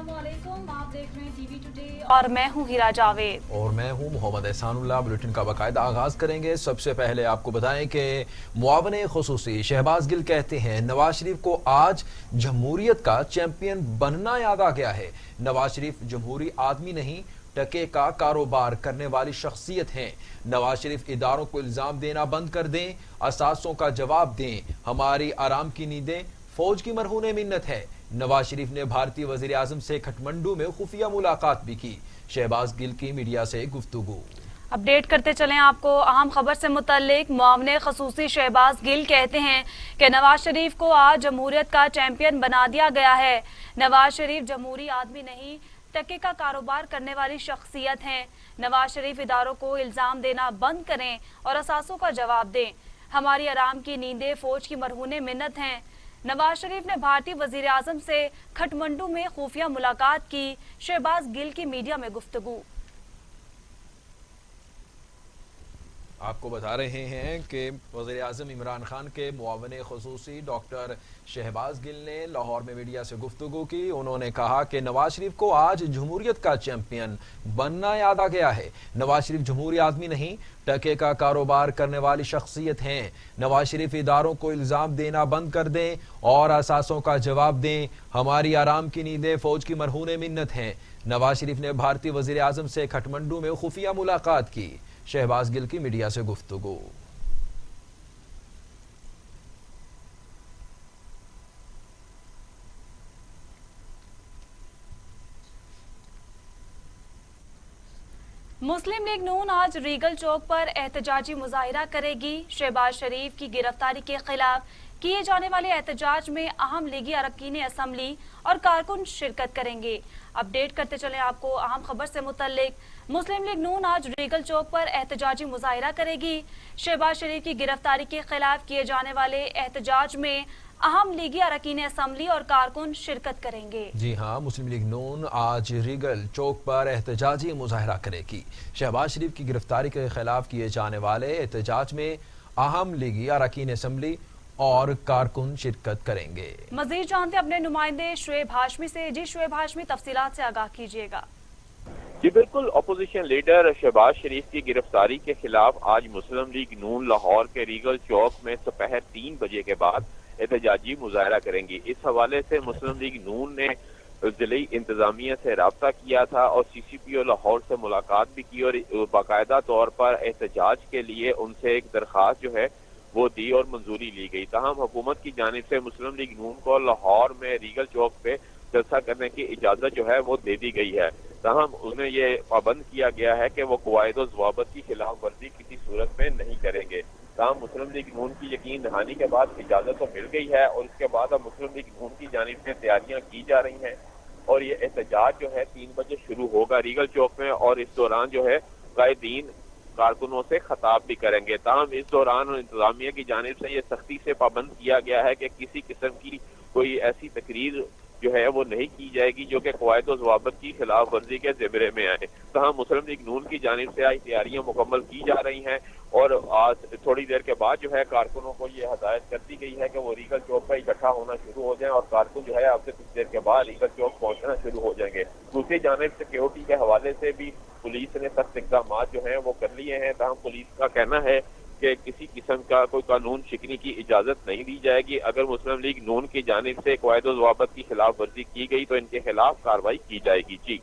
अस्सलामुअलैकुम, आप देख रहे हैं टीवी टुडे और मैं हूं हिरा जावेद और मैं हूं मोहम्मद एहसानुल्लाह। बुलेटिन का बाकायदा आगाज करेंगे। सबसे पहले आपको बताएं कि मुआवने खुसूसी शहबाज गिल कहते हैं नवाज शरीफ को आज जमहूरियत का चैंपियन बनना याद आ गया है। नवाज शरीफ जमहूरी आदमी नहीं, टके का कारोबार करने वाली शख्सियत हैं। नवाज शरीफ इदारों को इल्जाम देना बंद कर दें, असासों का जवाब दें। हमारी आराम की नींदें फौज की मरहून मिन्नत है। नवाज शरीफ ने भारतीय वजीर आजम से खटमंडू में खुफिया मुलाकात भी की। शहबाज गिल की मीडिया से गुफ्तगू। अपडेट करते चलें आपको अहम खबर से मुतल्लिक। मुआवने खसूसी शहबाज गिल कहते हैं कि नवाज शरीफ को आज जमहूरियत का चैंपियन बना दिया गया है। नवाज शरीफ जमहूरी आदमी नहीं, टके का कारोबार करने वाली शख्सियत हैं। नवाज शरीफ इदारों को इल्जाम देना बंद करें और असासों का जवाब दें। हमारी आराम की नींदें फौज की मरहून मिन्नत हैं। नवाज शरीफ ने भारतीय वजीर आजम से खटमंडू में खुफिया मुलाकात की। शहबाज गिल की मीडिया में गुफ्तगू। आपको बता रहे हैं कि वज़ीर आज़म इमरान खान के मुआवने ख़ुसूसी डॉक्टर शहबाज गिल ने लाहौर में मीडिया से गुफ्तगू की। उन्होंने कहा कि नवाज शरीफ को आज जमहूरियत का चैंपियन बनना याद आ गया है। नवाज शरीफ जमहूरी आदमी नहीं, टके का कारोबार करने वाली शख्सियत हैं। नवाज शरीफ इदारों को इल्ज़ाम देना बंद कर दें और असासों का जवाब दें। हमारी आराम की नींदें फौज की मरहून मिन्नत हैं। नवाज शरीफ ने भारतीय वज़ीर आज़म से खटमंडू में खुफिया मुलाकात की। शहबाज गिल की मीडिया से गुफ्तगू। मुस्लिम लीग नून आज रीगल चौक पर एहतजाजी मुजाहिरा करेगी। शहबाज शरीफ की गिरफ्तारी के खिलाफ किए जाने वाले एहतजाज में अहम लीगी अरकान असम्बली और कारकुन शिरकत करेंगे। अपडेट करते चलें आपको अहम खबर से मुतल्लिक। मुस्लिम लीग नून आज रीगल चौक पर एहतजाजी मुजाहिरा करेगी। शहबाज शरीफ की गिरफ्तारी के खिलाफ किए जाने वाले एहतजाज में अहम लीगी अरकान असम्बली और कारकुन शिरकत करेंगे। जी हाँ, मुस्लिम लीग नून आज रीगल चौक पर एहतजाजी मुजाहिरा करेगी। शहबाज शरीफ की गिरफ्तारी के खिलाफ किए जाने वाले एहतजाज में अहम लीगी अरकान असम्बली और कारकुन शिरकत करेंगे। मजीद जानते अपने नुमाइंदे शुएब हाशमी से। जी शुएब हाशमी, तफसीलात से आगाह कीजिएगा। जी बिल्कुल, अपोजिशन लीडर शहबाज शरीफ की गिरफ्तारी के खिलाफ आज मुस्लिम लीग नून लाहौर के रीगल चौक में दोपहर 3 बजे के बाद एहतजाजी मुजाहरा करेंगी। इस हवाले से मुस्लिम लीग नून ने जिली इंतजामिया से रब्ता किया था और CCPO लाहौर से मुलाकात भी की और बाकायदा तौर पर एहतजाज के लिए उनसे एक दरख्वास्त जो है वो दी और मंजूरी ली गई। तहम हुकूमत की जानिब से मुस्लिम लीग नून को लाहौर में रीगल चौक पे जलसा करने की इजाजत जो है वो दे दी गई है। तहम उन्हें ये पाबंद किया गया है कि वो कवायद और ज़वाबित की खिलाफ वर्जी किसी सूरत में नहीं करेंगे। तहम मुस्लिम लीग नून की यकीन दहानी के बाद इजाजत तो मिल गई है और इसके बाद अब मुस्लिम लीग नून की जानिब से तैयारियां की जा रही हैं और ये एहतजाज जो है 3 बजे शुरू होगा रीगल चौक में और इस दौरान जो है कायदीन कारकुनों से खताब भी करेंगे। ताहम इस दौरान इंतजामिया की जानिब से ये सख्ती से पाबंद किया गया है कि किसी किस्म की कोई ऐसी तकरीर जो है वो नहीं की जाएगी जो कि कवायद और ज़वाबित की खिलाफ वर्जी के ज़िम्मे में आए। तहाँ मुस्लिम लीग नून की जानिब से आज तैयारियां मुकम्मल की जा रही हैं और आज थोड़ी देर के बाद जो है कारकुनों को ये हदायत कर दी गई है कि वो रीगल चौक पर इकट्ठा होना शुरू हो जाए और कारकुन जो है आपसे कुछ देर के बाद रीगल चौक पहुंचना शुरू हो जाएंगे। दूसरी जानिब सिक्योरिटी के हवाले से भी पुलिस ने सख्त इक़दाम जो है वो कर लिए हैं। तहाँ पुलिस का कहना है कि किसी किस्म का कोई कानून शिकनी की इजाजत नहीं दी जाएगी। अगर मुस्लिम लीग नून की जानिब से कवायद और ज़वाबित की खिलाफ वर्जी की गई तो इनके खिलाफ कार्रवाई की जाएगी। जी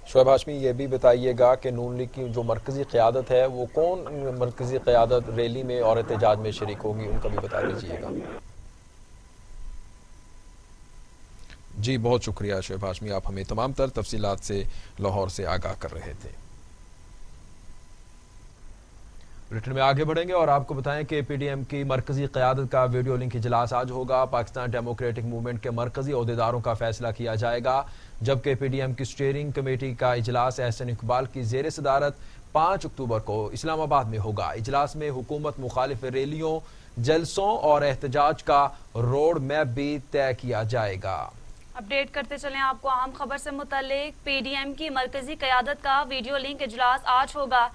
शुएब हाशमी, ये भी बताइएगा कि नून लीग की जो मरकजी क़यादत है वो कौन मरकजी क़यादत रैली में और एहतजाज में शरीक होगी, उनका भी बता दीजिएगा। जी बहुत शुक्रिया शुएब हाशमी, आप हमें तमाम तर तफसीलात से लाहौर से आगाह कर रहे थे। बुलेटिन में आगे बढ़ेंगे और आपको बताएं कि PDM की मरकजी क़यादत का वीडियो लिंक इजलास आज होगा। पाकिस्तान डेमोक्रेटिक मूवमेंट के मरकजी अहदेदारों का फैसला किया जाएगा, जबकि PDM की स्टीयरिंग कमेटी का इजलास एहसन इकबाल की ज़ेर सदारत 5 अक्टूबर को इस्लामाबाद में होगा। इजलास में हुकूमत मुखालिफ रैलियों, जलसों और एहतजाज का रोड मैप भी तय किया जाएगा। अपडेट करते चलें आपको अहम खबर से मुतल्लिक। PDM की मरकजी क़यादत का वीडियो लिंक इजलास आज होगा।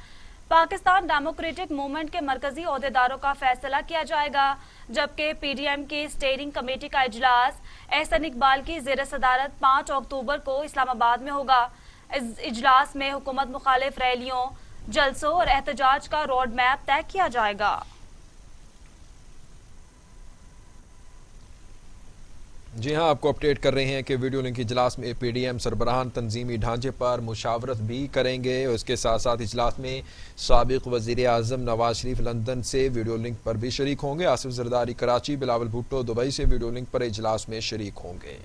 पाकिस्तान डेमोक्रेटिक मूवमेंट के मरकजी ओहदेदारों का फैसला किया जाएगा, जबकि पीडीएम की स्टीयरिंग कमेटी का इजलास एहसन इकबाल की ज़ेर सदारत 5 अक्टूबर को इस्लामाबाद में होगा। इस इजलास में हुकूमत मुखालिफ रैलियों, जलसों और एहतजाज का रोड मैप तय किया जाएगा। जी हां, आपको अपडेट कर रहे हैं कि वीडियो लिंक इजलास में पीडीएम सरबराहान तंजीमी ढांचे पर मुशावरत भी करेंगे और इसके साथ साथ इजलास में साबिक वज़ीर आज़म नवाज शरीफ लंदन से वीडियो लिंक पर भी शरीक होंगे। आसिफ जरदारी कराची, बिलावल भुट्टो दुबई से वीडियो लिंक पर इजलास में शरीक होंगे।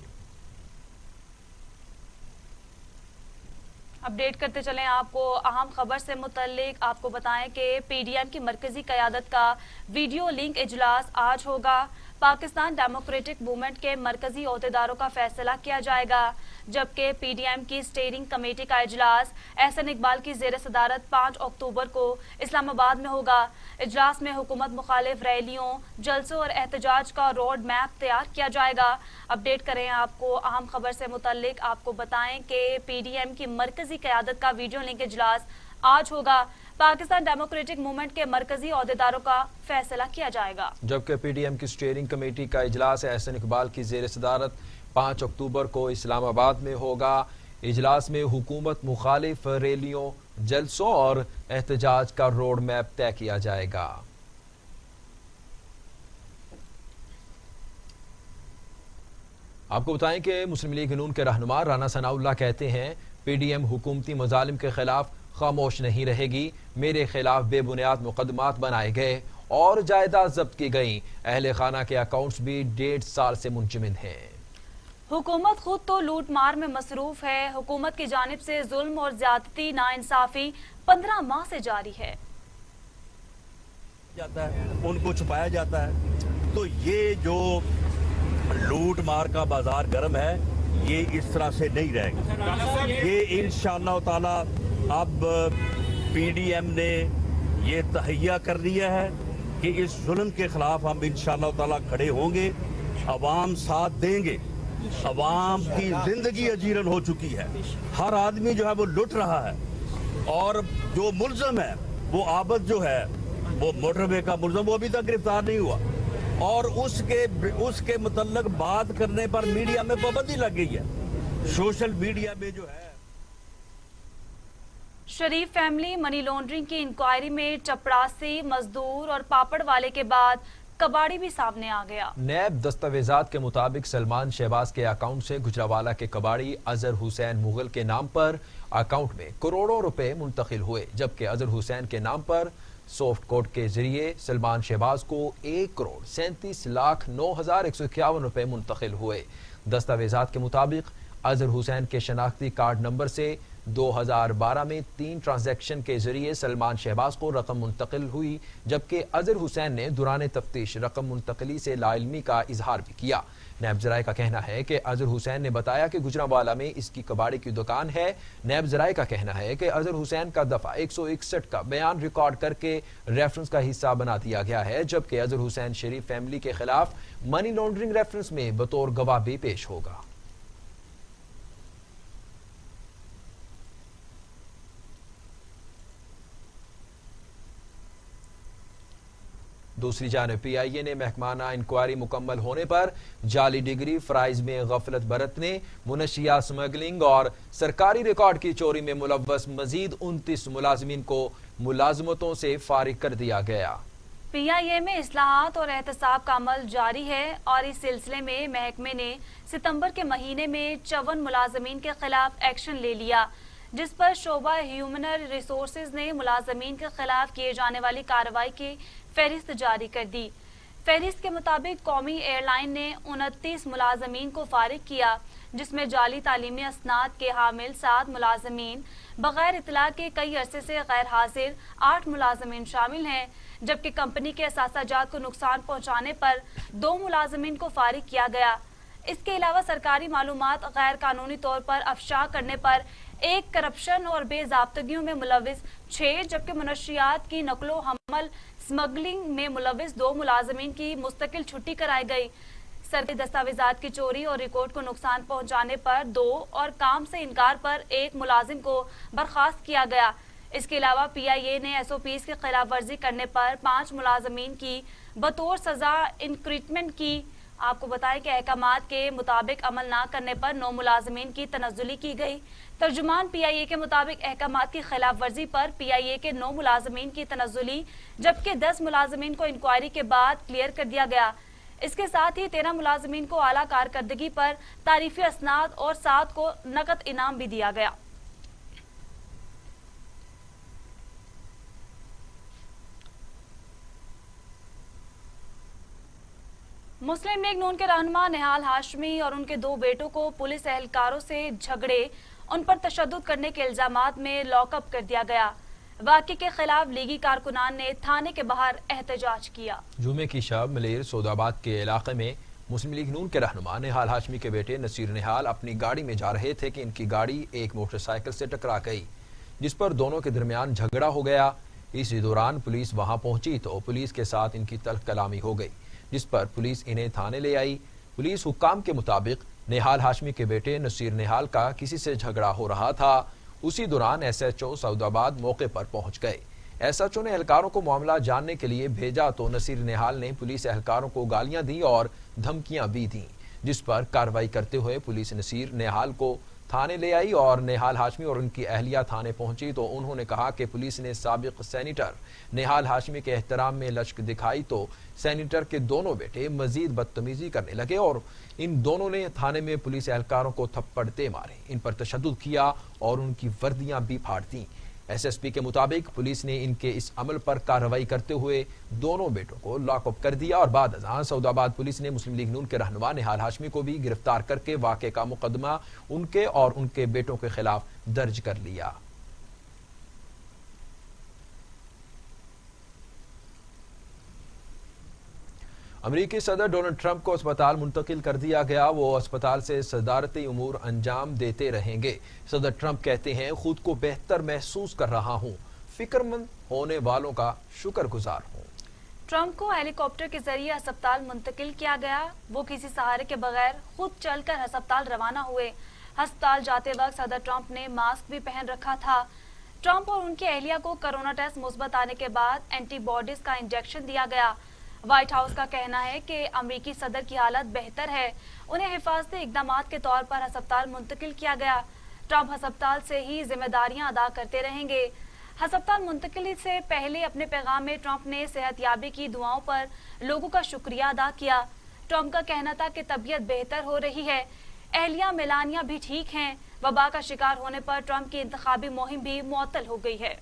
अपडेट करते चलें आपको अहम खबर से मुतल्लिक। आपको बताएं कि पीडीएम की मरकजी क़यादत का वीडियो लिंक इजलास आज होगा। पाकिस्तान डेमोक्रेटिक मूवमेंट के मरकजी ओहदेदारों का फैसला किया जाएगा, जबकि पीडीएम की स्टीयरिंग कमेटी का इजलास एहसन इकबाल की ज़ेर सदारत 5 अक्टूबर को इस्लामाबाद में होगा। इजलास में हुकूमत मुखालिफ रैलियों, जलसों और एहतजाज का रोड मैप तैयार किया जाएगा। अपडेट करें आपको अहम खबर से मुतल्लिक। आपको बताएं कि पीडीएम की मरकजी क़यादत का वीडियो लिंक इजलास आज होगा। पाकिस्तान डेमोक्रेटिक मूवमेंट के मरकजी ओहदेदारों का फैसला किया जाएगा, जबकि पीडीएम की स्टीयरिंग कमेटी का इजलास एहसन इकबाल की ज़ेर सदारत 5 अक्टूबर को इस्लामाबाद में होगा। इजलास में हुकूमत मुखालिफ रैलियों, जलसों और एहतजाज का रोड मैप तय किया जाएगा। आपको बताएं कि मुस्लिम लीग नून के रहनुमा राना सनाउल्लाह कहते हैं, पीडीएम हुकूमती मजालिम के खिलाफ खामोश नहीं रहेगी। मेरे खिलाफ बेबुनियाद मुकदमात बनाए गए और जायदाद जब्त की गई। अहले खाना के अकाउंट्स भी 1.5 साल से मुंजमद हैं। हुकूमत खुद तो लूट मार में मसरूफ है। हुकूमत की जानिब से जुल्म और ज्यादती, नाइंसाफी 15 माह से जारी है। उनको छुपाया जाता है। तो ये जो लूट मार का बाजार गर्म है, ये इस तरह से नहीं रहेगा। ये इंशाअल्लाह ताला अब पीडीएम ने ये तहैया कर दिया है कि इस जुल्म के खिलाफ हम इंशाअल्लाह ताला खड़े होंगे, अवाम साथ देंगे। अवाम की जिंदगी अजीरन हो चुकी है। हर आदमी जो है वो लुट रहा है, और जो मुल्ज़म है वो आबद जो है वो मोटरवे का मुल्ज़म, वो अभी तक गिरफ्तार नहीं हुआ, और उसके मुतल्लक बात करने पर मीडिया में पाबंदी लग गई है। सोशल मीडिया में जो है शरीफ फैमिली मनी लॉन्ड्रिंग की इंक्वायरी में चपरासी, मजदूर और पापड़ वाले के बाद कबाड़ी भी सामने आ गया। नैब दस्तावेजात के मुताबिक सलमान शहबाज के अकाउंट से गुजरावाला के कबाड़ी अजहर हुसैन मुगल के नाम पर अकाउंट में करोड़ों रुपए मुंतकिल हुए, जबकि अजहर हुसैन के नाम पर सॉफ्ट कोड के जरिए सलमान शहबाज को 1,37,09,151 रुपए मुंतकिल हुए। दस्तावेजात के मुताबिक अजहर हुसैन के शनाख्ती कार्ड नंबर से 2012 में 3 ट्रांजैक्शन के जरिए सलमान शहबाज को रकम मुंतकिल हुई, जबकि अजहर हुसैन ने दुराने तफ्तीश रकम मुंतकली से लाइल्मी का इजहार भी किया। नैब जराये का कहना है कि अजहर हुसैन ने बताया कि गुजरांवाला में इसकी कबाड़ी की दुकान है। नैब जराये का कहना है कि अजहर हुसैन का दफा 161 का बयान रिकॉर्ड करके रेफरेंस का हिस्सा बना दिया गया है, जबकि अजहर हुसैन शरीफ फैमिली के खिलाफ मनी लॉन्ड्रिंग रेफरेंस में बतौर गवाह भी पेश होगा। दूसरी जानब पीआईए ने महकमाना इंक्वायरी मुकम्मल होने पर जाली डिग्री, फराइज में गफलत बरतने, मुनशिया स्मगलिंग और सरकारी रिकॉर्ड की चोरी में मुलव्वस मजीद 29 मुलाजमीन को मुलाजमतों से फारिग कर दिया गया। पीआईए में इस्लाहात और एहतसाब का अमल जारी है और इस सिलसिले में महकमे ने सितंबर के महीने में 54 मुलाजमीन के खिलाफ एक्शन ले लिया, जिस पर शोबा ह्यूमन रिसोर्सेज ने मुलाजमीन के खिलाफ किए जाने वाली कार्रवाई की फहरिस्त जारी कर दी। फहरिस्त के मुताबिक कौमी एयरलाइन ने 29 मुलाजमीन को फारिग किया, जिसमें जाली तालीमी असनाद के हामिल 7 मुलाजमीन, बगैर इतला के कई अरसे से गैर हाजिर 8 मुलाजमीन शामिल हैं, जबकि कंपनी के असासाजात को नुकसान पहुंचाने पर 2 मुलाजमीन को फारिग किया गया। इसके अलावा सरकारी मालूमात गैर कानूनी तौर पर अफशा करने पर 1, करप्शन और बेजाब्तगियों में मुलविस 6, जबकि मुनशियात की नकलो हमल स्मगलिंग में मुलविस 2 मुलाजमीन की मुस्तकिल छुट्टी कराई गई। सरकारी दस्तावेजात की चोरी और रिकॉर्ड को नुकसान पहुंचाने पर 2 और काम से इनकार पर 1 मुलाजिम को बर्खास्त किया गया। اس کے علاوہ پی آئی اے نے SOPs کی خلاف ورزی کرنے پر 5 ملازمین کی بطور سزا انکریجمنٹ کی۔ آپ کو بتائیں کہ احکامات کے مطابق عمل نہ کرنے پر 9 ملازمین کی تنزلی کی گئی۔ ترجمان پی آئی اے کے مطابق احکامات کی خلاف ورزی پر پی آئی اے کے 9 ملازمین کی تنزلی جبکہ 10 ملازمین کو انکوائری کے بعد کلیئر کر دیا گیا۔ اس کے ساتھ ہی 13 ملازمین کو اعلیٰ کارکردگی پر تعریفی اسناد اور 7 کو نقد انعام بھی دیا گیا۔ مسلم لیگ نون کے رہنما نہال ہاشمی اور ان کے 2 بیٹوں کو پولیس اہلکاروں سے جھگڑے ان پر تشدد کرنے کے الزامات میں لاک اپ کر دیا گیا۔ واقعے کے خلاف لیگی کارکنان نے تھانے کے باہر احتجاج کیا۔ جمعے کی شب ملیر سوداباد کے علاقے میں مسلم لیگ نون کے رہنما نہال ہاشمی کے بیٹے نصیر نہال اپنی گاڑی میں جا رہے تھے کہ ان کی گاڑی ایک موٹر سائیکل سے ٹکرا گئی، جس پر دونوں کے درمیان جھگڑا ہو گیا۔ اسی دوران پولیس وہاں پہنچی تو پولیس کے ساتھ ان کی تلخ کلامی ہو گئی، جس پر پولیس انہیں تھانے لے آئی۔ پولیس حکام کے مطابق نہال ہاشمی کے بیٹے نصیر نہال کا کسی سے جھگڑا ہو رہا تھا۔ اسی دوران SHO سعودآباد موقع پر پہنچ گئے۔ SHO نے اہلکاروں کو معاملہ جاننے کے لیے بھیجا تو نصیر نہال نے پولیس اہلکاروں کو گالیاں دی اور دھمکیاں بھی دیں، جس پر کارروائی کرتے ہوئے پولیس نصیر نہال کو تھانے لے آئی اور نہال ہاشمی اور ان کی اہلیہ تھانے پہنچی تو انہوں نے کہا کہ پولیس نے سابق سینیٹر نہال ہاشمی کے احترام میں لچک دکھائی تو سینیٹر کے دونوں بیٹے مزید بدتمیزی کرنے لگے اور ان دونوں نے تھانے میں پولیس اہلکاروں کو تھپڑ دے مارے، ان پر تشدد کیا اور ان کی وردیاں بھی پھاڑ دیں۔ SSP کے مطابق پولیس نے ان کے اس عمل پر کارروائی کرتے ہوئے دونوں بیٹوں کو لاک اپ کر دیا اور بعد ازاں سعودآباد پولیس نے مسلم لیگ نون کے رہنما نہال ہاشمی کو بھی گرفتار کر کے واقعے کا مقدمہ ان کے اور ان کے بیٹوں کے خلاف درج کر لیا۔ امریکی صدر ڈونلڈ ٹرمپ کو اسپتال منتقل کر دیا گیا، وہ اسپتال سے صدارتی امور انجام دیتے رہیں گے۔ صدر ٹرمپ کہتے ہیں خود کو بہتر محسوس کر رہا ہوں، فکر مند ہونے والوں کا شکر گزار ہوں۔ ٹرمپ کو ہیلی کاپٹر کے ذریعے ہسپتال منتقل کیا گیا، وہ کسی سہارے کے بغیر خود چل کر ہسپتال روانہ ہوئے۔ ہسپتال جاتے وقت صدر ٹرمپ نے ماسک بھی پہن رکھا تھا۔ ٹرمپ اور ان کی اہلیہ کو کرونا ٹیسٹ مثبت آنے کے بعد اینٹی باڈیز کا انجیکشن دیا گیا۔ وائٹ ہاؤس کا کہنا ہے کہ امریکی صدر کی حالت بہتر ہے، انہیں حفاظتی اقدامات کے طور پر ہسپتال منتقل کیا گیا۔ ٹرمپ ہسپتال سے ہی ذمہ داریاں ادا کرتے رہیں گے۔ ہسپتال منتقلی سے پہلے اپنے پیغام میں ٹرمپ نے صحت یابی کی دعاؤں پر لوگوں کا شکریہ ادا کیا۔ ٹرمپ کا کہنا تھا کہ طبیعت بہتر ہو رہی ہے، اہلیہ میلانیا بھی ٹھیک ہیں۔ وبا کا شکار ہونے پر ٹرمپ کی انتخابی مہم بھی معطل ہو گئی ہے۔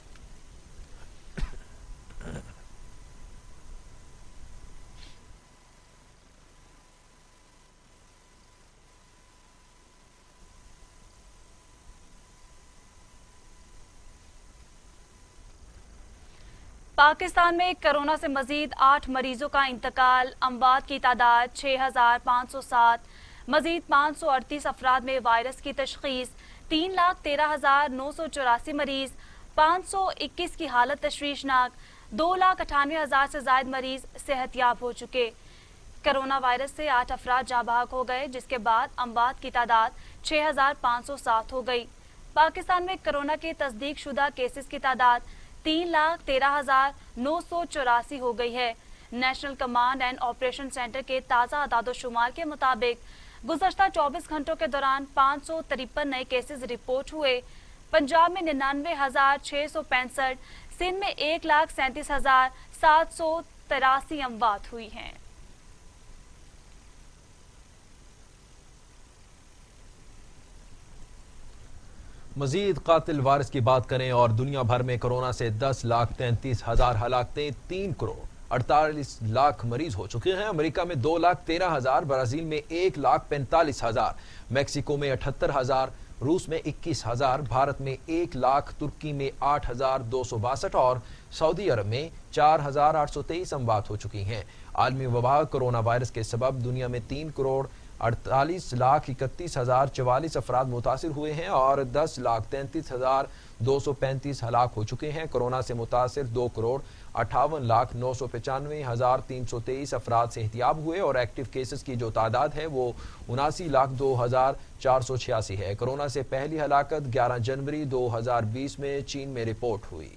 پاکستان میں کرونا سے مزید 8 مریضوں کا انتقال، اموات کی تعداد 6507، مزید 538 افراد میں وائرس کی تشخیص، 3,13,984 مریض، 521 کی حالت تشویشناک، 2,98,000 سے زائد مریض صحت یاب ہو چکے۔ کرونا وائرس سے 8 افراد جاں بحق ہو گئے، جس کے بعد اموات کی تعداد 6507 ہو گئی۔ پاکستان میں کرونا کے تصدیق شدہ کیسز کی تعداد 3,13,984 ہو گئی ہے۔ National command and operation centre کے تازہ اعداد و شمار کے مطابق گزشتہ 24 گھنٹوں کے دوران 553 نئے کیسز رپورٹ ہوئے۔ پنجاب میں 99,665، سندھ میں 1,37,783 اموات ہوئی ہیں۔ مزید قاتل وائرس کی بات کریں اور دنیا بھر میں کرونا سے 10,33,000 ہلاکتیں، 3 کروڑ 48 لاکھ مریض ہو چکے ہیں۔ امریکہ میں 2,13,000، برازیل میں 1,45,000، میکسیکو میں 78,000، روس میں 21,000، بھارت میں 1 لاکھ، ترکی میں 8,262 اور سعودی عرب میں 4,823 اموات ہو چکی ہیں۔ عالمی وبا کرونا وائرس کے سبب دنیا میں 3 کروڑ 48,31,044 افراد متاثر ہوئے ہیں اور 10,33,235 ہلاک ہو چکے ہیں۔ کرونا سے متاثر 2 کروڑ 58,995,323 अफराद सेहतियाब हुए और एक्टिव केसेस की जो तादाद है वो 79,02,486 है। कोरोना से पहली हलाकत 11 जनवरी 2020 में चीन में रिपोर्ट हुई।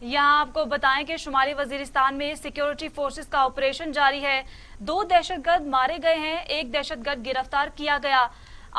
यहाँ आपको बताएं कि शुमाली वजीरिस्तान में सिक्योरिटी फोर्सेस का ऑपरेशन जारी है। 2 दहशतगर्द मारे गए हैं, 1 दहशतगर्द गिरफ्तार किया गया।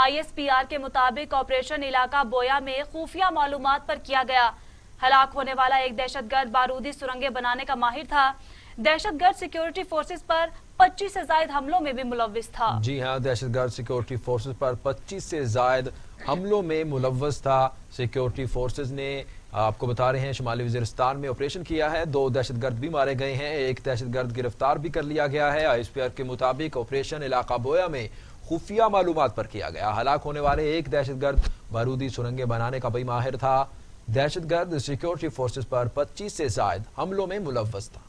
ISPR के मुताबिक ऑपरेशन इलाका बोया में खुफिया मालूमात पर किया गया। हलाक होने वाला एक दहशतगर्द बारूदी सुरंगें बनाने का माहिर था। दहशतगर्द सिक्योरिटी फोर्सेस पर 25 से ज्यादा हमलों में भी मुलव्विस था। जी हाँ, दहशतगर्द सिक्योरिटी फोर्सेस पर 25 से ज्यादा हमलों में मुलव्वस था। सिक्योरिटी फोर्सेस ने आपको बता रहे हैं शुमाली वजीरिस्तान में ऑपरेशन किया है। 2 दहशतगर्द भी मारे गए हैं, 1 दहशतगर्द गिरफ्तार भी कर लिया गया है। ISPR के मुताबिक ऑपरेशन इलाका बोया में खुफिया मालूमात पर किया गया। हलाक होने वाले 1 दहशतगर्द बारूदी सुरंगें बनाने का भी माहिर था। दहशतगर्द सिक्योरिटी फोर्सेस पर 25 से ज्यादा हमलों में मुलव्वस था।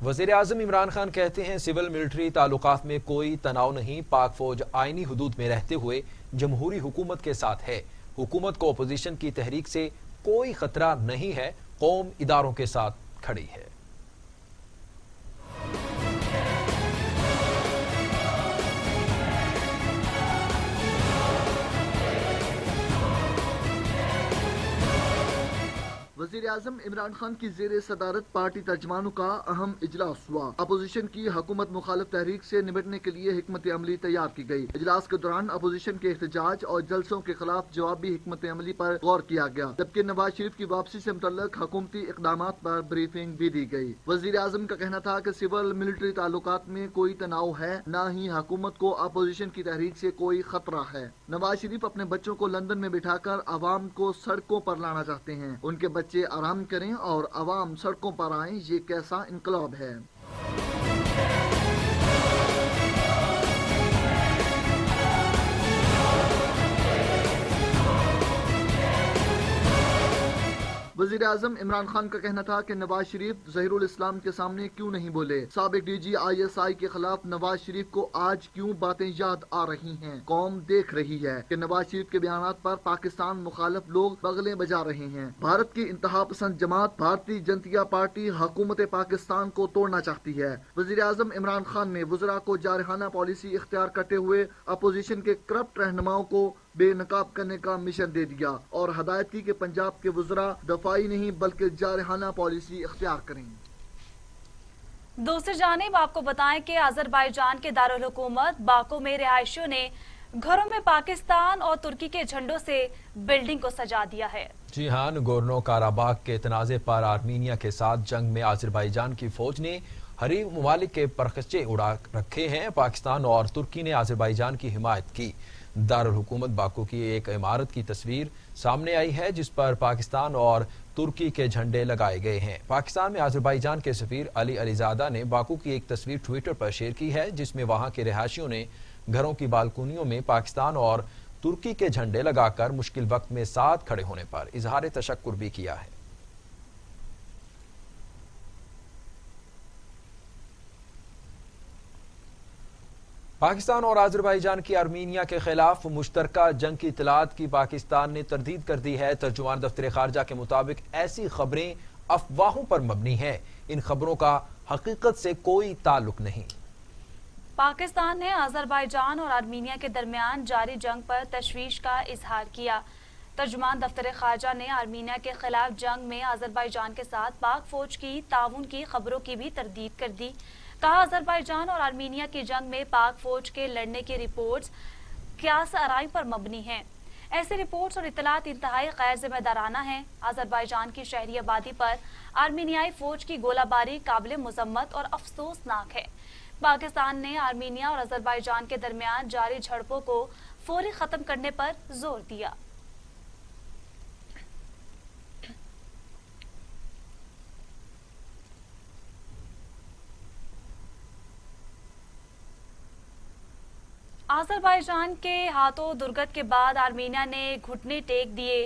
वज़ीर आज़म इमरान खान कहते हैं सिविल मिलिट्री ताल्लुकात में कोई तनाव नहीं, पाक फौज आईनी हुदूद में रहते हुए जमहूरी हुकूमत के साथ है। हुकूमत को अपोजिशन की तहरीक से कोई खतरा नहीं है, कौम इदारों के साथ खड़ी है। वज़ीर आज़म इमरान खान की ज़ेर सदारत पार्टी तर्जमानों का अहम इजलास हुआ। अपोजिशन की हुकूमत मुखालिफ तहरीक से निपटने के लिए हिकमत अमली तैयार की गई। इजलास के दौरान अपोजिशन के एहतजाज और जलसों के खिलाफ जवाबी हिकमत अमली पर गौर किया गया, जबकि नवाज शरीफ की वापसी से मुतल्लक हुकूमती इकदाम पर ब्रीफिंग भी दी गई। वज़ीर आज़म का कहना था कि सिविल मिलिट्री ताल्लुकात में कोई तनाव है, न ही हुकूमत को अपोजिशन की तहरीक से कोई खतरा है। नवाज शरीफ अपने बच्चों को लंदन में बिठाकर अवाम को सड़कों पर लाना चाहते हैं। उनके बच्चे आराम करें और अवाम सड़कों पर आएं, ये कैसा इनकलाब है। वज़ीर आज़म इमरान खान का कहना था कि नवाज शरीफ ज़हीरुल इस्लाम के सामने क्यों नहीं बोले। साबिक DG ISI के खिलाफ नवाज शरीफ को आज क्यों बातें याद आ रही हैं। कौम देख रही है कि नवाज शरीफ के बयानात पर पाकिस्तान मुखालिफ लोग बगलें बजा रहे हैं। भारत की इंतहा पसंद जमात भारतीय जनता पार्टी हुकूमत पाकिस्तान को तोड़ना चाहती है। वज़ीर आज़म इमरान खान ने वज़रा को जारहाना पॉलिसी इख्तियार करते हुए अपोजिशन के करप्ट रहनुमाओं को बेनकाब करने का मिशन दे दिया और हदायत की कि पंजाब के वज़रा दफाई नहीं बल्कि जारहाना पॉलिसी इख्तियार करें। दूसरी जानिब आपको बताएं कि अजरबैजान के दारुल हुकूमत बाकू में रिहायशियों ने घरों में पाकिस्तान और तुर्की के झंडों से बिल्डिंग को सजा दिया है। जी हाँ, नगोर्नो काराबाग के तनाज़े पर आर्मीनिया के साथ जंग में अजरबैजान की फौज ने हरीफ ममालिक के परखचे उड़ा रखे हैं। पाकिस्तान और तुर्की ने अजरबैजान की हिमायत की। दारुल हुकूमत बाकू की एक इमारत की तस्वीर सामने आई है जिस पर पाकिस्तान और तुर्की के झंडे लगाए गए हैं। पाकिस्तान में अजरबैजान के सफीर अली अलीजादा ने बाकू की एक तस्वीर ट्विटर पर शेयर की है जिसमें वहां के रिहायशियों ने घरों की बालकोनियों में पाकिस्तान और तुर्की के झंडे लगाकर मुश्किल वक्त में साथ खड़े होने पर इजहार तशक्कुर भी किया है। पाकिस्तान और अजरबैजान की आर्मीनिया के खिलाफ मुश्तरका जंग की इतलात की पाकिस्तान ने तरदीद कर दी है। तर्जुमान दफ्तर खारजा के मुताबिक ऐसी खबरें अफवाहों पर मबनी है, इन खबरों का हकीकत से कोई ताल्लुक नहीं। पाकिस्तान ने अजरबैजान और आर्मीनिया के दरमियान जारी जंग पर तशवीश का इजहार किया। तर्जुमान दफ्तर खारजा ने आर्मीनिया के खिलाफ जंग में अजरबैजान के साथ पाक फौज की ताउन की खबरों की भी तरदीद कर दी। कहा अजरबैजान और आर्मीनिया की जंग में पाक फौज के लड़ने की रिपोर्ट्स क़ियास आराई पर मबनी हैं। ऐसी रिपोर्ट्स और इतलात इंतहाई गैर जिम्मेदाराना है। अजरबैजान की शहरी आबादी पर आर्मीनियाई फौज की गोलाबारी काबिल मजम्मत और अफसोसनाक है। पाकिस्तान ने आर्मीनिया और अजरबैजान के दरमियान जारी झड़पों को फौरी खत्म करने पर जोर दिया। आज़रबाईजान के हाथों दुर्गत के बाद आर्मीनिया ने घुटने टेक दिए,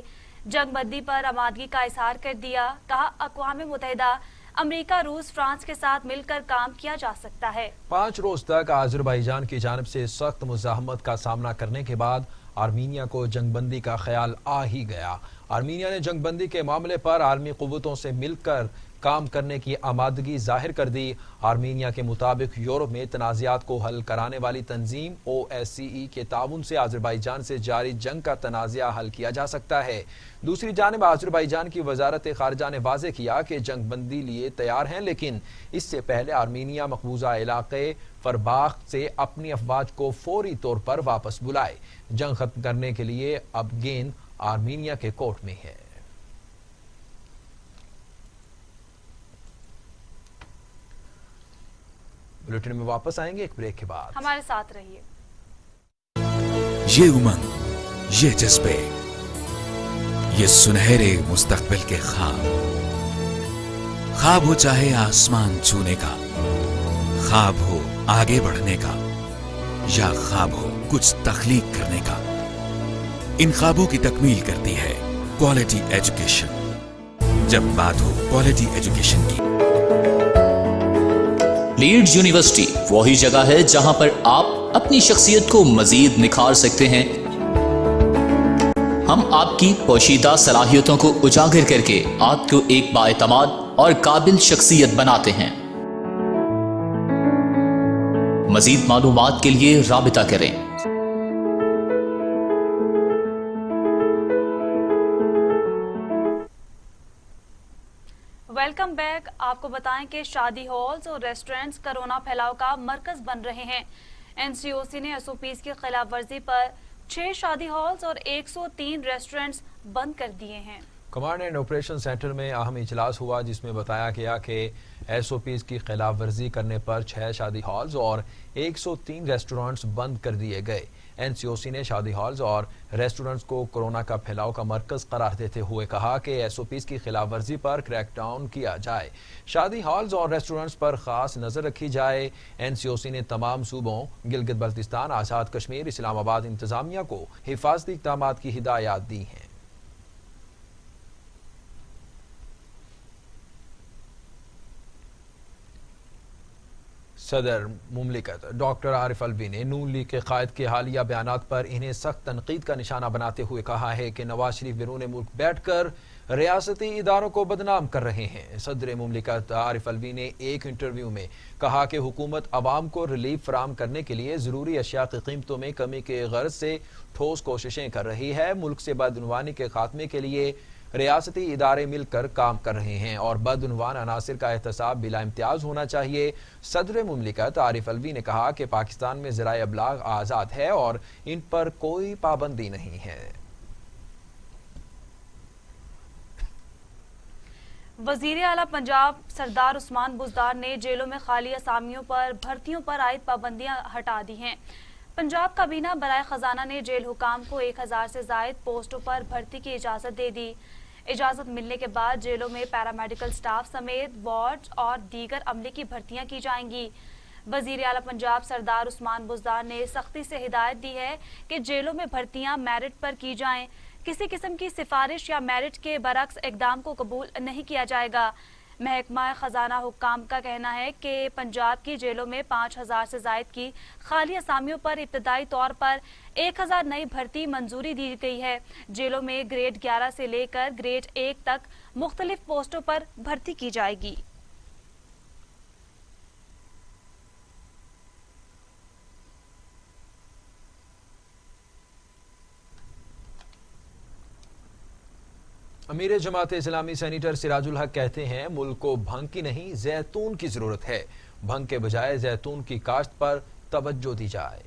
जंग बंदी पर आमादगी का इजहार कर दिया। कहा अक़वाम मुत्तहिदा, अमेरिका, रूस, फ्रांस के साथ मिलकर काम किया जा सकता है। 5 रोज तक आज़रबाईजान की जानिब से सख्त मुज़ाहमत का सामना करने के बाद आर्मीनिया को जंगबंदी का ख्याल आ ही गया। आर्मीनिया ने जंगबंदी के मामले पर आलमी क़ुव्वतों से मिलकर काम करने की आमादगी जाहिर कर दी। आर्मीनिया के मुताबिक यूरोप में तनाज़ात को हल कराने वाली तंजीम OSCE के ताउन से आज़रबाईजान से जारी जंग का तनाज़ा हल किया जा सकता है। दूसरी जानिब आज़रबाईजान की वज़ारत ख़ारिजा ने वाज़ेह किया कि जंग बंदी लिए तैयार हैं, लेकिन इससे पहले आर्मीनिया मकबूजा इलाक़े फरबाख से अपनी अफवाज को फौरी तौर पर वापस बुलाए। जंग खत्म करने के लिए अब गेंद आर्मीनिया के कोर्ट में है। बुलेटिन में वापस आएंगे एक ब्रेक के बाद। हमारे साथ रहिए। ये उमंग, ये जज्बे, ये सुनहरे मुस्तकबिल के ख्वाब हो चाहे आसमान छूने का, ख्वाब हो आगे बढ़ने का, या ख्वाब हो कुछ तख्लीक करने का, इन ख्वाबों की तकमील करती है क्वालिटी एजुकेशन। जब बात हो क्वालिटी एजुकेशन की, लीड्स यूनिवर्सिटी वही जगह है जहां पर आप अपनी शख्सियत को मजीद निखार सकते हैं। हम आपकी पोशीदा सलाहियतों को उजागर करके आपको एक बाएतमाद और काबिल शख्सियत बनाते हैं। मजीद मालूमात के लिए राबिता करें। Welcome back. आपको बताएं कि शादी हॉल्स और रेस्टोरेंट्स कोरोना फैलाव का मरकज बन रहे हैं। NCOC ने SOPs की खिलाफ वर्जी पर 6 शादी हॉल्स और 103 रेस्टोरेंट्स बंद कर दिए हैं। कमांड एंड ऑपरेशन सेंटर में अहम इजलास हुआ, जिसमें बताया गया कि SOPs की खिलाफ वर्जी करने पर 6 शादी हॉल्स और 103 रेस्टोरेंट्स बंद कर दिए गए। NCOC ने शादी हॉल्स और रेस्टोरेंट्स को कोरोना का फैलाव का मरकज करार देते हुए कहा कि SOPs की खिलाफ वर्जी पर क्रैकडाउन किया जाए, शादी हॉल्स और रेस्टोरेंट्स पर खास नजर रखी जाए। NCOC ने तमाम सूबों गिलगित बल्तिस्तान, आज़ाद कश्मीर, इस्लामाबाद इंतजामिया को हिफाजती इक़दाम की हिदायत दी हैं। सदर मुमलिकत डॉक्टर आरिफ अलवी ने नून लीग के कायद के हालिया बयानात पर इन्हें सख्त तनकीद का निशाना बनाते हुए कहा है कि नवाज शरीफ बैरून मुल्क बैठकर रियासती इदारों को बदनाम कर रहे हैं। सदर मुमलिकत आरिफ अलवी ने एक इंटरव्यू में कहा कि हुकूमत अवाम को रिलीफ फराहम करने के लिए ज़रूरी अशिया की कीमतों में कमी के गर्ज से ठोस कोशिशें कर रही है। मुल्क से बदउनवानी के खात्मे के लिए रियासती इदारे मिलकर काम कर रहे हैं और बदउनवान अनासिर का एहतसाब बिला इम्तियाज होना चाहिए। सदर मुमलिकत आरिफ अलवी ने कहा कि पाकिस्तान में ज़राए अबलाग आज़ाद है और इन पर कोई पाबंदी नहीं है। वज़ीर आला पंजाब सरदार उस्मान बुज़दार ने जेलों में खाली असामियों पर भर्तियों पर आयद पाबंदियां हटा दी हैं। पंजाब काबीना बराए खजाना ने जेल हुकाम को 1000 से ज़ायद पोस्टों पर भर्ती की इजाज़त दे दी। इजाज़त मिलने के बाद जेलों में पैरामेडिकल स्टाफ समेत वार्ड और दीगर अमले की भर्तियां की जाएंगी। वज़ीर आला पंजाब सरदार उस्मान बुज़दार ने सख्ती से हिदायत दी है कि जेलों में भर्तियां मेरिट पर की जाएं। किसी किस्म की सिफारिश या मेरिट के बरक्स इक़दाम को कबूल नहीं किया जाएगा। महकमा खजाना हुक्काम का कहना है कि पंजाब की जेलों में 5000 से ज़ायद की खाली असामियों पर इब्तदाई तौर पर 1000 नई भर्ती मंजूरी दी गई है। जेलों में ग्रेड 11 से लेकर ग्रेड 1 तक मुख्तलिफ पोस्टों पर भर्ती की जाएगी। अमीर जमात इस्लामी सेनेटर सिराजुल हक कहते हैं मुल्क को भंग की नहीं जैतून की जरूरत है, भंग के बजाय जैतून की काश्त पर तवज्जो दी जाए।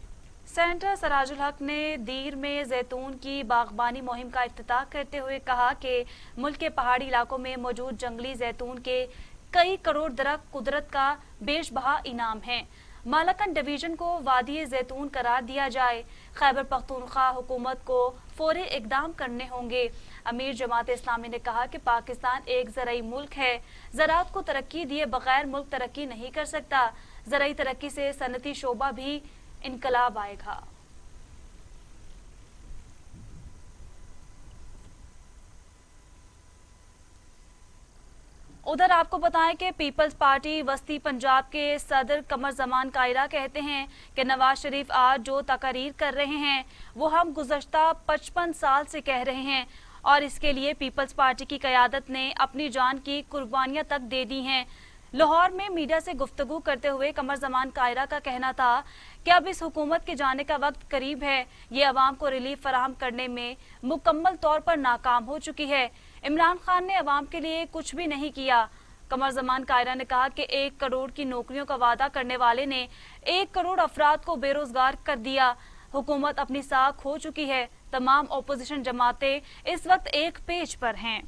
सेनेटर सिराजुल हक ने दीर में जैतून की बागबानी मुहिम का इफ्तिताह करते हुए कहा कि मुल्क के पहाड़ी इलाकों में मौजूद जंगली जैतून के कई करोड़ दरख्त कुदरत का बेशबहा इनाम है। मालाकन डिवीजन को वादी जैतून करार दिया जाए। खैबर पख्तूनख्वा हुकूमत को फौरी इकदाम करने होंगे। अमीर जमात इस्लामी ने कहा कि पाकिस्तान एक ज़राई मुल्क है, ज़राअत को तरक्की दिए बगैर मुल्क तरक्की नहीं कर सकता। ज़राई तरक्की से सनती शोबा भी इनकलाब आएगा। उधर आपको बताएं कि पीपल्स पार्टी वस्ती पंजाब के सदर कमर जमान कायरा कहते हैं कि नवाज शरीफ आज जो तकरीर कर रहे हैं वो हम गुज़श्ता 55 साल से कह रहे हैं और इसके लिए पीपल्स पार्टी की क़यादत ने अपनी जान की कुर्बानियां तक दे दी हैं। लाहौर में मीडिया से गुफ्तगू करते हुए कमर जमान कायरा का कहना था कि अब इस हुकूमत के जाने का वक्त करीब है। ये अवाम को रिलीफ फराहम करने में मुकम्मल तौर पर नाकाम हो चुकी है। इमरान खान ने अवाम के लिए कुछ भी नहीं किया। कमर जमान कायरा ने कहा कि 1 करोड़ की नौकरियों का वादा करने वाले ने 1 करोड़ अफराद को बेरोजगार कर दिया। हुकूमत अपनी साख खो चुकी है। तमाम ओपोजिशन जमातें इस वक्त एक पेज पर हैं।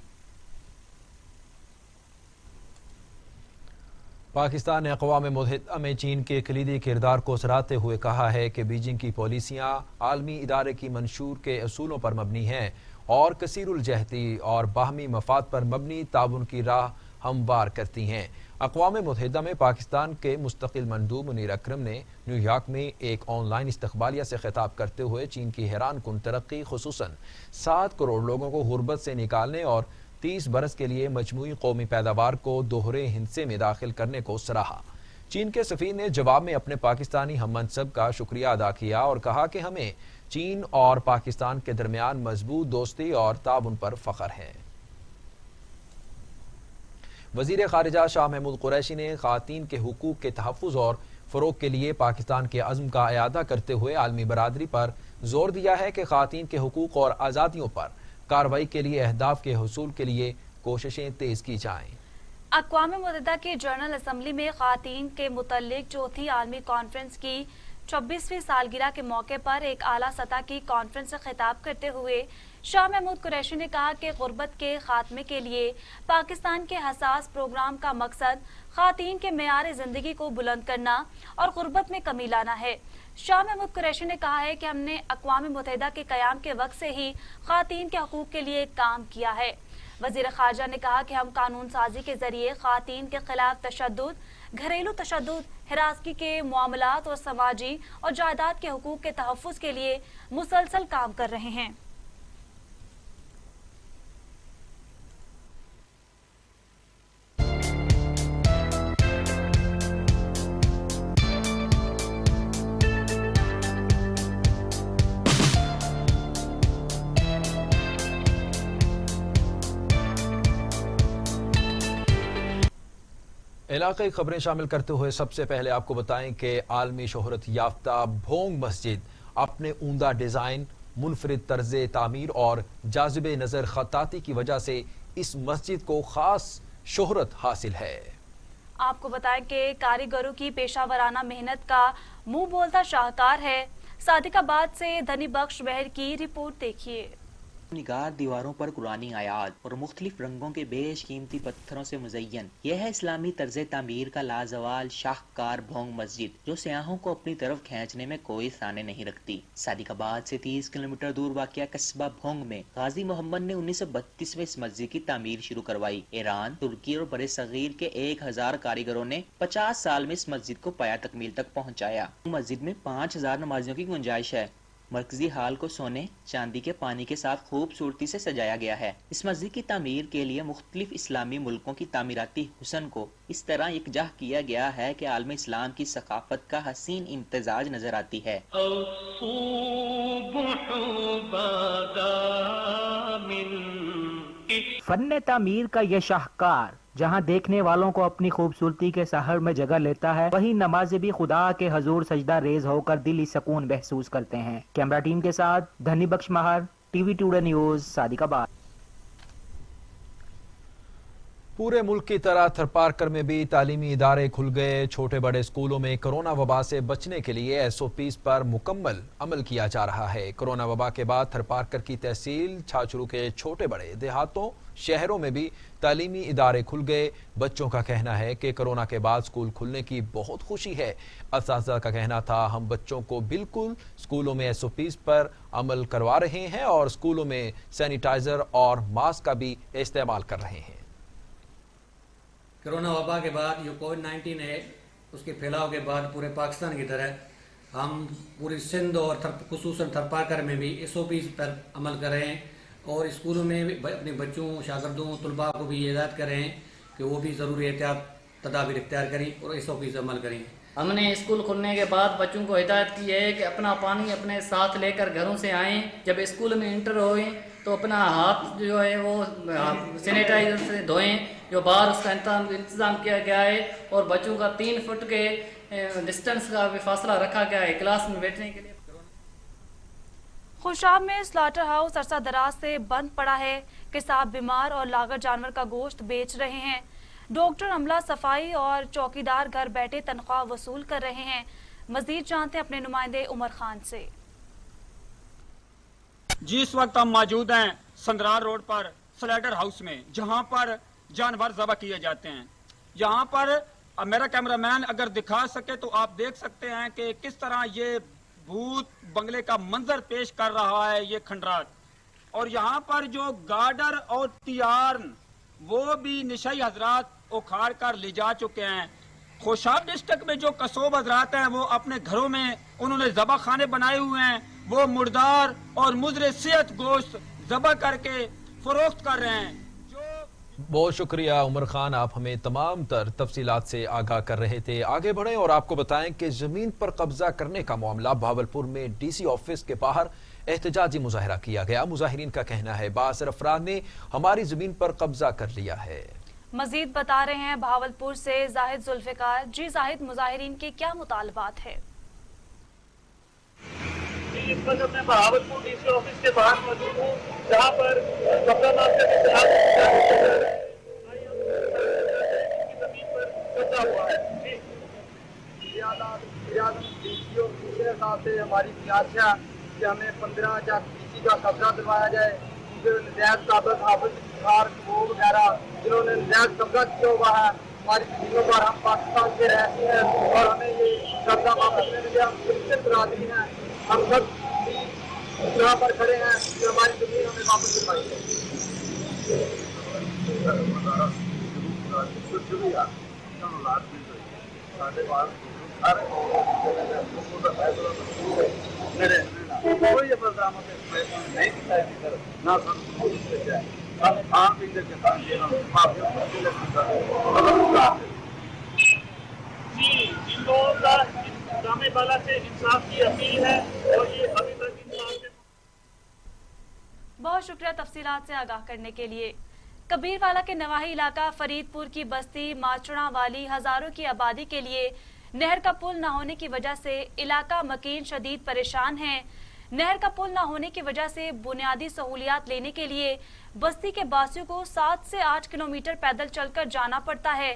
पाकिस्तान ने अक़वाम मुत्तहिदा में चीन के कलीदी किरदार को सराहते हुए कहा है कि बीजिंग की पॉलिसियाँ आलमी इदारे की मंशूर के असूलों पर मबनी हैं और कसीरुल जहती और बाहमी मफाद पर मबनी ताउन की राह हमवार करती हैं। अक़वाम मुत्तहिदा में पाकिस्तान के मुस्तकिल मंदूब मुनीर अकरम ने न्यूयॉर्क में एक ऑनलाइन इस्तक़बालिया से खिताब करते हुए चीन की हैरान कुन तरक्की खुसूसन 7 करोड़ लोगों को गुर्बत से निकालने और 30 बरस के लिए मजमूई कौमी पैदावार को दोहरे हिंसे में दाखिल करने को सराहा। चीन के सफ़ीर ने जवाब में अपने पाकिस्तानी हममनसब का शुक्रिया अदा किया और कहा कि हमें चीन और पाकिस्तान के दरमियान मजबूत दोस्ती और ताउन पर फ़ख्र है। वज़ीर ख़ारिजा शाह महमूद कुरैशी ने ख़वातीन के हुकूक़ के तहफ़्फ़ुज़ और फ़रोग़ के लिए पाकिस्तान के अज़्म का इआदा करते हुए आलमी बरादरी पर जोर दिया है कि ख़वातीन के हुकूक़ और आज़ादियों पर कार्रवाई के लिए अहदाफ के हुसूल के लिए कोशिशें तेज की जाएं। अक़वाम मुत्तहिदा की जनरल असम्बली में ख़वातीन के मुतल्लिक़ चौथी आलमी कॉन्फ्रेंस की 26वीं सालगिरह के मौके पर एक आला सतह की कॉन्फ्रेंस से खिताब करते हुए शाह महमूद कुरैशी ने कहा कि गुर्बत के खात्मे के लिए पाकिस्तान के हसास प्रोग्राम का मकसद ख़वातीन के मेयार ज़िंदगी को बुलंद करना और गुर्बत में कमी लाना है। शाह महमूद कुरैशी ने कहा है कि हमने अक़वाम मुत्तहिदा के क़याम के वक्त से ही ख़वातीन के हकूक़ के लिए काम किया है। वज़ीर ख़ारजा ने कहा कि हम कानून साजी के ज़रिए ख़वातीन के ख़िलाफ़ तशद्दुद, घरेलू तशद्दुद, हिरासगी के मामलात और समाजी और जायदाद के हकूक़ के तहफ़्फ़ुज़ के लिए मुसलसल काम कर रहे हैं। इलाक़ाई खबरें शामिल करते हुए सबसे पहले आपको बताएं कि आलमी शोहरत याफ्ता भोंग मस्जिद अपने उम्दा डिज़ाइन, मुनफरिद तर्ज़ तामीर और जाज़िबे नज़र ख़त्ताती की वजह से इस मस्जिद को ख़ास शोहरत हासिल है। आपको बताएं कि कारीगरों की पेशावराना मेहनत का मुंह बोलता शाहकार है। सादिकाबाद से धनी बख्श बहर की रिपोर्ट देखिए। निगार दीवारों पर कुरानी आयात और मुख्तलिफ रंगों के बेशकीमती पत्थरों से मुज़य्यन यह है इस्लामी तर्ज तामीर का लाजवाल शाहकार भोंग मस्जिद, जो सयाहों को अपनी तरफ खींचने में कोई साने नहीं रखती। सादिकाबाद से 30 किलोमीटर दूर वाक़िया कस्बा भोंग में गाजी मोहम्मद ने 1932 में इस मस्जिद की तामीर शुरू करवाई। ईरान, तुर्की और बड़े सगीर के 1000 कारीगरों ने 50 साल में इस मस्जिद को पाया तकमील तक पहुँचाया। मस्जिद में 5000 नमाजियों की गुंजाइश है। मरकजी हाल को सोने चांदी के पानी के साथ खूबसूरती से सजाया गया है। इस मस्जिद की तामीर के लिए मुख्तलिफ इस्लामी मुल्कों की तामीराती हुसन को इस तरह यकजाह किया गया है कि आलम इस्लाम की सकाफत का हसीन इम्तजाज नजर आती है। फन तामीर का यह शाहकार जहां देखने वालों को अपनी खूबसूरती के सहर में जगह लेता है, वहीं नमाज़े भी खुदा के हजूर सजदा रेज होकर दिली सुकून महसूस करते हैं। कैमरा टीम के साथ धनी बख्श महर, टीवी टुडे न्यूज, सादिकाबाद। पूरे मुल्क की तरह थरपारकर में भी तालीमी इदारे खुल गए। छोटे बड़े स्कूलों में कोरोना वबा से बचने के लिए SOPs पर मुकम्मल अमल किया जा रहा है। कोरोना वबा के बाद थरपारकर की तहसील छाछरू के छोटे बड़े देहातों, शहरों में भी तालीमी इदारे खुल गए। बच्चों का कहना है कि कोरोना के बाद स्कूल खुलने की बहुत खुशी है। असातिज़ा का कहना था, हम बच्चों को बिल्कुल स्कूलों में SOPs पर अमल करवा रहे हैं और स्कूलों में सैनिटाइजर और मास्क का भी इस्तेमाल कर रहे हैं। कोरोना वबा के बाद जो कोविड-19 है, उसके फैलाव के बाद पूरे पाकिस्तान की तरह हम पूरी सिंध और खुसूसन थरपारकर में भी SOPs पर अमल कर रहे हैं और स्कूलों में भी अपने बच्चों, शागिर्दों, तलबा को भी हिदायत कर रहे हैं कि वो भी ज़रूरी एहतियात तदाबीर इख्तियार करें और इस ऑफिस अमल करें। हमने स्कूल खुलने के बाद बच्चों को हिदायत की है कि अपना पानी अपने साथ लेकर घरों से आएँ। जब स्कूल में इंटर होएं तो अपना हाथ जो है वो सैनिटाइजर से धोएं, जो बाहर उसका इंतज़ाम किया गया है, और बच्चों का 3 फुट के डिस्टेंस का भी फासला रखा गया है क्लास में बैठने के लिए। खुशाब में स्लॉटर हाउस अरसा दराज से बंद पड़ा है। किसान बीमार और लागत जानवर का गोश्त बेच रहे हैं। डॉक्टर अमला सफाई और चौकीदार घर बैठे तनख्वाह वसूल कर रहे हैं। मजीद जानते हैं अपने नुमाइंदे उमर खान से। जी, इस वक्त हम मौजूद हैं संदरार रोड पर स्लॉटर हाउस में, जहां पर जानवर ज़बह किए जाते हैं। यहाँ पर मेरा कैमरामैन अगर दिखा सके तो आप देख सकते हैं कि किस तरह ये भूत बंगले का मंजर पेश कर रहा है ये खंडरात। और यहाँ पर जो गार्डर और तियारन वो भी निशाई हजरात उखाड़ कर ले जा चुके हैं। खुशाब डिस्ट्रिक्ट में जो कसोब हजरात हैं वो अपने घरों में उन्होंने ज़बह खाने बनाए हुए हैं। वो मुर्दार और मुजरे सेहत गोश्त ज़बह करके फरोख्त कर रहे हैं। बहुत शुक्रिया उमर खान, आप हमें तमाम तर तफसीलात से आगाह कर रहे थे। आगे बढ़ें और आपको बताएं कि जमीन पर कब्जा करने का मामला भावलपुर में डीसी ऑफिस के बाहर एहतजाजी मुजाहरा किया गया। मुजाहिरीन का कहना है बासर अफराद ने हमारी जमीन पर कब्जा कर लिया है। मजीद बता रहे हैं भावलपुर से जाहिद जुल्फिकार। जी जाहिद, मुजाहिरीन के क्या मुतालबात है? इस वक्त मैं भावलपुर डीसी ऑफिस के बाहर मौजूद हूँ, जहाँ पर कब्जा मामले के खिलाफ जमीन पर कब्जा हुआ है। से हमारी फरियाद है कि हमें 15 डीसी का कब्जा दिलवाया जाए। नजायज काबज हाफिज वो वगैरह जिन्होंने नजायज कब्जा किया हुआ है हमारी जमीनों पर, हम पाकिस्तान के रहते हैं और हमें ये कब्जा वापस लेने के हम क्रिश्चियन बरादरी हैं। हम सब यहाँ पर खड़े हैं कि हमारी जमीन हमें वापस दिलवाई कोई बरामद नहीं दिखाई ना खान पीन के जिन लोगों का ड्रामे वाला से इंसाफ की अपील है और ये अभी तक इंसाफ। बहुत शुक्रिया तफसीलात से आगाह करने के लिए। कबीरवाला के नवाही इलाका फरीदपुर की बस्ती माचड़ा वाली हजारों की आबादी के लिए नहर का पुल न होने की वजह से इलाका मकीन शदीद परेशान है। नहर का पुल न होने की वजह से बुनियादी सहूलियात लेने के लिए बस्ती के बासियों को 7 से 8 किलोमीटर पैदल चलकर जाना पड़ता है।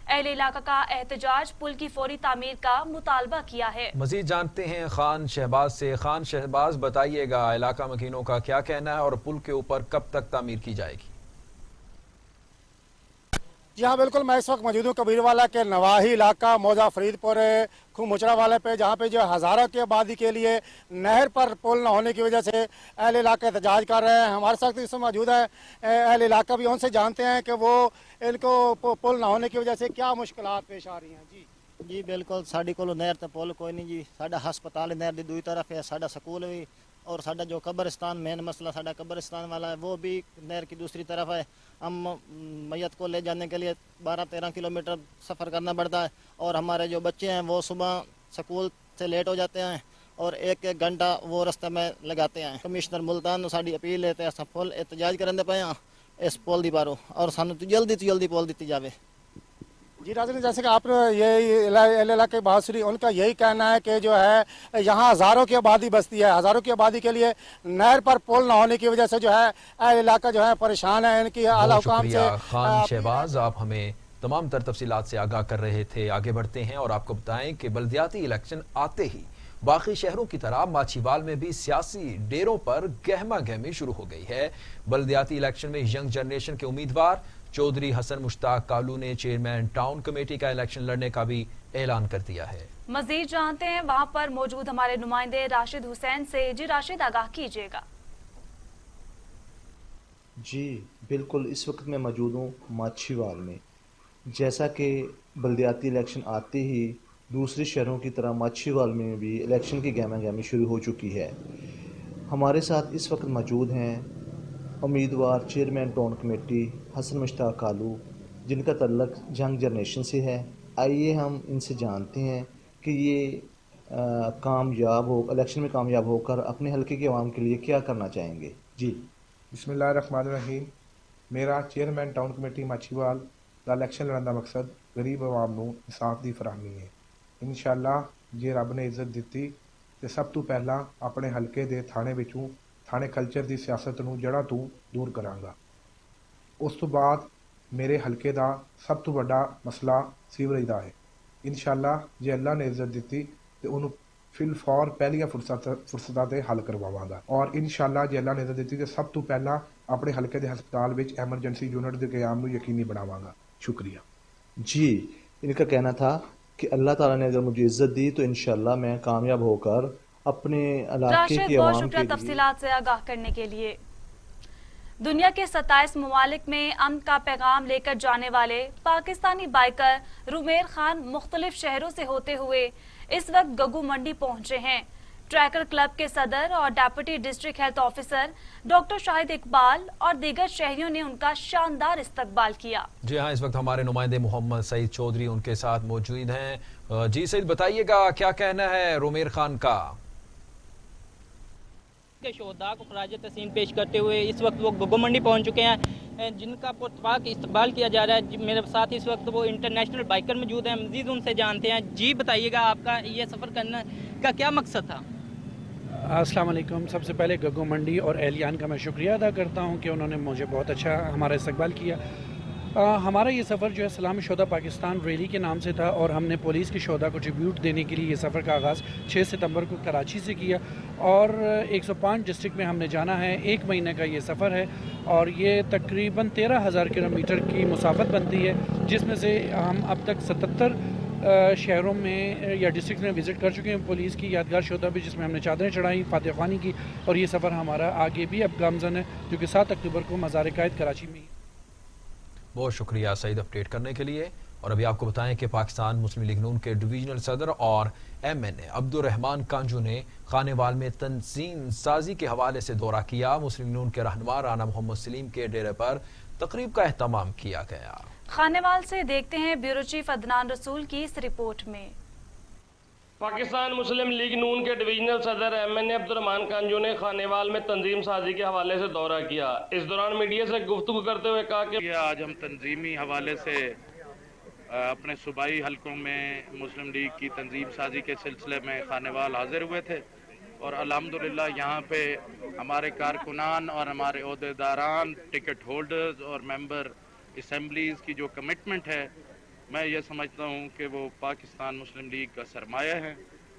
अहले इलाका का एहतजाज पुल की फौरी तामीर का मुतालबा किया है। मजीद जानते हैं खान शहबाज से। खान शहबाज, बताइएगा इलाका मकीनों का क्या कहना है और पुल के ऊपर कब तक तामीर की जाएगी? जी हाँ, बिल्कुल, मैं इस वक्त मौजूद हूँ कबीरवाला के नवाही इलाका मौजा फरीदपुर मुचड़ा वाले पे, जहाँ पे जो हज़ारों की आबादी के लिए नहर पर पुल न होने की वजह से अहल इलाका एहतजाज कर रहे हैं। हमारे साथ इसमें मौजूद है अहल इलाका भी, उनसे जानते हैं कि वो इनको पुल न होने की वजह से क्या मुश्किलात पेश आ रही हैं। जी बिल्कुल, साड़ी को नहर तो पुल कोई नहीं जी। साडा हस्पताल नहर की दूसरी तरफ है, साडा स्कूल भी, और साडा जो कब्रिस्तान मेन मसला साडा कब्रिस्तान वाला है वो भी नहर की दूसरी तरफ है। हम मैयत को ले जाने के लिए 12-13 किलोमीटर सफ़र करना पड़ता है और हमारे जो बच्चे हैं वो सुबह स्कूल से लेट हो जाते हैं और 1-1 घंटा वो रास्ते में लगाते हैं। कमिश्नर मुल्तान साड़ी अपील है तो फुल एहतजाज करने पे इस पुल दी बारो और सानू जल्दी तो जल्दी पुल दी जाए। जी राजन, जैसे कि आप ये इलाके बासरी, उनका यही कहना है कि जो है यहाँ हज़ारों की आबादी बसती है। हज़ारों की आबादी के लिए नहर पर पुल न होने की वजह से जो है इलाका जो है परेशान है। इनकी आला हुकाम से। खान शहबाज, आप हमें तमाम तर तफसीलात से आगाह कर रहे थे। आगे बढ़ते हैं और आपको बताएं कि बल्दियाती इलेक्शन आते ही बाकी शहरों की तरह माछीवाल में भी सियासी डेरों पर गहमा गहमी शुरू हो गई है। बल्दियाती इलेक्शन में यंग जनरेशन के उम्मीदवार चौधरी हसन मुश्ताक कालू ने चेयरमैन टाउन कमेटी का इलेक्शन लड़ने का भी ऐलान कर दिया है। मजीद जानते हैं वहां पर मौजूद हमारे नुमाइंदे राशिद हुसैन से। जी राशिद, आगाह कीजिएगा। जी बिल्कुल, इस वक्त मैं मौजूद हूँ माछीवाल में। जैसा कि बल्दियाती इलेक्शन आते ही दूसरे शहरों की तरह माछीवाल में भी इलेक्शन की गहमा गहमी शुरू हो चुकी है। हमारे साथ इस वक्त मौजूद हैं उम्मीदवार chairman town committee Hassan Mushtaq Kalu, جن کا تعلق جنگ جنریشن سے ہے. آئیے ہم ان سے جانتے ہیں کہ یہ الیکشن میں کامیاب ہو کر اپنے حلقے کے عوام کے لیے کیا کرنا چاہیں گے. جی بسم اللہ الرحمن الرحیم. میرا چیئرمین ٹاؤن کمیٹی ماچھیوال دا الیکشن لڑن کا مقصد غریب عوام نو انصاف دی فراہمی ہے. انشاءاللہ جے رب نے عزت دیتی تو سب تو پہلا اپنے حلقے دے تھانے وچوں تھانے کلچر دی سیاست نو جڑاں تو دور کرانگا. اس تو بعد میرے حلقے دا سب تو بڑا مسئلہ سیوریج دا ہے. انشاءاللہ جے اللہ نے عزت دیتی تو انہوں فی الفور پہلیاں فرصتاں تے حل کرواواں گا. اور انشاءاللہ جے اللہ نے عزت دیتی تو سب تو پہلا اپنے حلقے دے ہسپتال وچ ایمرجنسی یونٹ دے قیام نو یقینی بناواں گا. شکریہ. جی ان کا کہنا تھا کہ اللہ تعالیٰ نے اگر مجھے عزت دی تو انشاءاللہ میں کامیاب ہو کر اپنے علاقے راشد کے بہت عوام شکریہ کے لیے. تفصیلات سے آگاہ کرنے کے لیے. دنیا کے 27 ممالک میں امن کا پیغام لے کر جانے والے پاکستانی بائیکر رومیر خان مختلف شہروں سے ہوتے ہوئے اس وقت گگو منڈی پہنچے ہیں. ٹریکر کلب کے صدر اور deputy district health officer doctor Shahid Iqbal اور دیگر شہریوں نے ان کا شاندار استقبال کیا. جی ہاں، اس وقت ہمارے نمائندے محمد سعید چودھری ان کے ساتھ موجود ہیں. جی سعید، بتائیے گا کیا کہنا ہے رومیر خان کا؟ کے شہداء کو خراج تحسین پیش کرتے ہوئے اس وقت وہ گگو منڈی پہنچ چکے ہیں، جن کا پرتپاک استقبال کیا جا رہا ہے. میرے ساتھ اس وقت وہ انٹرنیشنل بائیکر موجود ہیں، مزید ان سے جانتے ہیں. جی بتائیے گا آپ کا یہ سفر کرنا کا کیا مقصد تھا؟ السلام علیکم. سب سے پہلے گگو منڈی اور اہلیان کا میں شکریہ ادا کرتا ہوں کہ انہوں نے مجھے بہت اچھا ہمارا استقبال کیا. ہمارا یہ سفر جو ہے سلام شہداء پاکستان ریلی کے نام سے تھا، اور ہم نے پولیس کی شہداء کو ٹریبیوٹ دینے کے لیے یہ سفر کا آغاز 6 ستمبر کو کراچی سے کیا، اور 105 ڈسٹرکٹ میں ہم نے جانا ہے. 1 مہینے کا یہ سفر ہے، اور یہ تقریباً 13,000 کلومیٹر کی مسافت بنتی ہے، جس میں سے ہم اب تک 77 شہروں میں یا ڈسٹرکٹ میں وزٹ کر چکے ہیں. پولیس کی یادگار شہداء بھی جس میں ہم نے چادریں چڑھائیں، فاتح خوانی کی، اور یہ سفر ہمارا آگے بھی اب گامزن ہے، جو کہ 7 اکتوبر کو مزار قائد کراچی میں. بہت شکریہ سعید اپڈیٹ کرنے کے لیے. اور ابھی آپ کو بتائیں کہ پاکستان مسلم لیگ نون کے ڈویژنل صدر اور ایم این اے عبدالرحمان کانجو نے خانیوال میں تنظیم سازی کے حوالے سے دورہ کیا. مسلم نون کے رہنما رانا محمد سلیم کے ڈیرے پر تقریب کا اہتمام کیا گیا. خانیوال سے دیکھتے ہیں بیورو چیف عدنان رسول کی اس رپورٹ میں. پاکستان مسلم لیگ نون کے ڈویژنل صدر ایم این اے عبدالرحمان کانجو نے خانیوال میں تنظیم سازی کے حوالے سے دورہ کیا. اس دوران میڈیا سے گفتگو کرتے ہوئے کہا کہ آج ہم تنظیمی حوالے سے اپنے صوبائی حلقوں میں مسلم لیگ کی تنظیم سازی کے سلسلے میں خانیوال حاضر ہوئے تھے، اور الحمدللہ یہاں پہ ہمارے کارکنان اور ہمارے عہدیداران، ٹکٹ ہولڈرز اور ممبر اسمبلیز کی جو کمٹمنٹ ہے، میں یہ سمجھتا ہوں کہ وہ پاکستان مسلم لیگ کا سرمایہ ہے،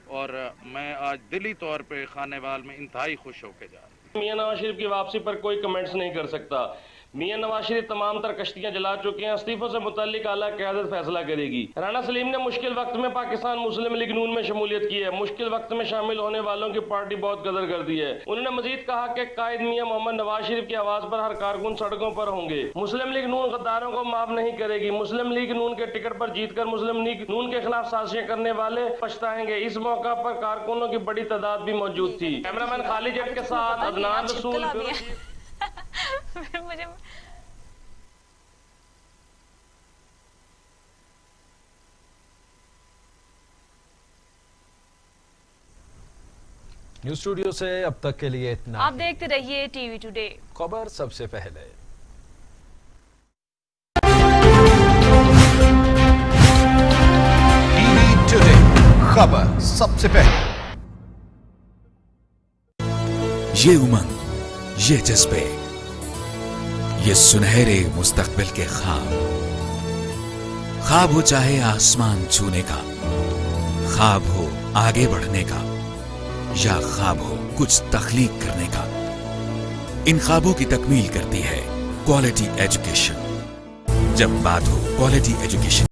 اور میں آج دلی طور پہ خانیوال میں انتہائی خوش ہو کے جا رہا ہوں. میاں نواز شریف کی واپسی پر کوئی کمنٹس نہیں کر سکتا. میاں نواز شریف تمام تر کشتیاں جلا چکے ہیں. استعفوں سے متعلق اعلیٰ قیادت فیصلہ کرے گی. رانا سلیم نے مشکل وقت میں پاکستان مسلم لیگ نون میں شمولیت کی ہے. مشکل وقت میں شامل ہونے والوں کی پارٹی بہت قدر کرتی ہے. انہوں نے مزید کہا کہ قائد میاں محمد نواز شریف کی آواز پر ہر کارکن سڑکوں پر ہوں گے. مسلم لیگ نون غداروں کو معاف نہیں کرے گی. مسلم لیگ نون کے ٹکٹ پر جیت کر مسلم لیگ نون کے خلاف سازشیں کرنے والے پچھتائیں گے. اس موقع پر کارکنوں کی بڑی تعداد بھی موجود تھی. کیمرامین خالد جٹ کے ساتھ عدنان رسول. نیوز اسٹوڈیو سے اب تک کے لیے اتنا. آپ دیکھتے رہیے ٹی وی ٹوڈے. خبر سب سے پہلے. ٹی وی ٹوڈے خبر سب سے پہلے. یہ امنگ، یہ جذبے، یہ سنہرے مستقبل کے خواب. خواب ہو چاہے آسمان چھونے کا، خواب ہو آگے بڑھنے کا، یا خواب ہو کچھ تخلیق کرنے کا، ان خوابوں کی تکمیل کرتی ہے کوالٹی ایجوکیشن. جب بات ہو کوالٹی ایجوکیشن